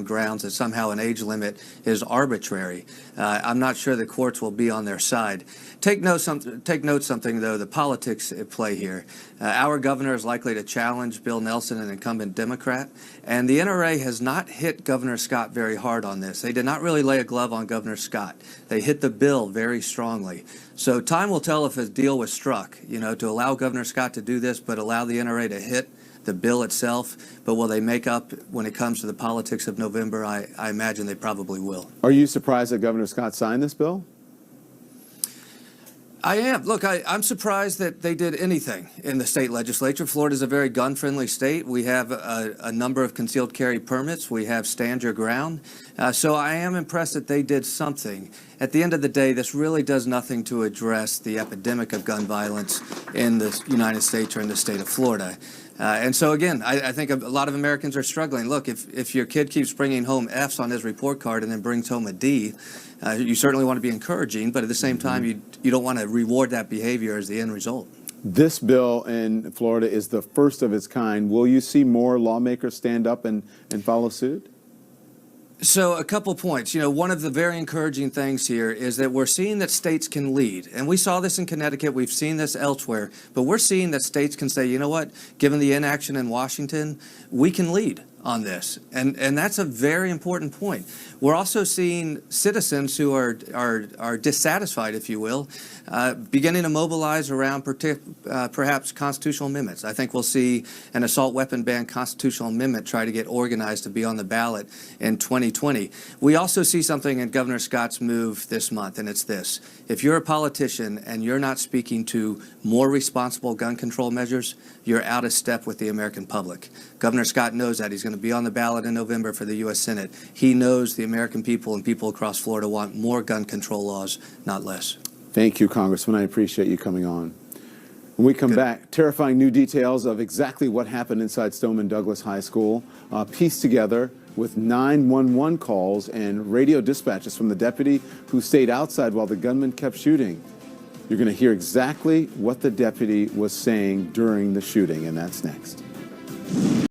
grounds that somehow an age limit is arbitrary. I'm not sure the courts will be on their side. Take note something, though, the politics at play here. Our governor is likely to challenge Bill Nelson, an incumbent Democrat, and the NRA has not hit Governor Scott very hard on this. They did not really lay a glove on Governor Scott. They hit the bill very strongly. So time will tell if a deal was struck, to allow Governor Scott to do this, but allow the NRA to hit the bill itself. But will they make up when it comes to the politics of November? I imagine they probably will. Are you surprised that Governor Scott signed this bill? I am. Look, I'm surprised that they did anything in the state legislature. Florida is a very gun-friendly state. We have a number of concealed carry permits. We have stand your ground. So I am impressed that they did something. At the end of the day, this really does nothing to address the epidemic of gun violence in the United States or in the state of Florida. And so, again, I think a lot of Americans are struggling. Look, if your kid keeps bringing home Fs on his report card and then brings home a D, you certainly want to be encouraging, but at the same time, you don't want to reward that behavior as the end result. This bill in Florida is the first of its kind. Will you see more lawmakers stand up and follow suit? So a couple points. One of the very encouraging things here is that we're seeing that states can lead. And we saw this in Connecticut. We've seen this elsewhere. But we're seeing that states can say, you know what, given the inaction in Washington, we can lead on this. And that's a very important point. We're also seeing citizens who are dissatisfied, if you will, beginning to mobilize around perhaps constitutional amendments. I think we'll see an assault weapon ban constitutional amendment try to get organized to be on the ballot in 2020. We also see something in Governor Scott's move this month, and it's this. If you're a politician and you're not speaking to more responsible gun control measures, you're out of step with the American public. Governor Scott knows that. He's going to be on the ballot in November for the U.S. Senate. He knows the American people and people across Florida want more gun control laws, not less. Thank you, Congressman. I appreciate you coming on. When we come back, terrifying new details of exactly what happened inside Stoneman Douglas High School, pieced together with 911 calls and radio dispatches from the deputy who stayed outside while the gunman kept shooting. You're going to hear exactly what the deputy was saying during the shooting, and that's next.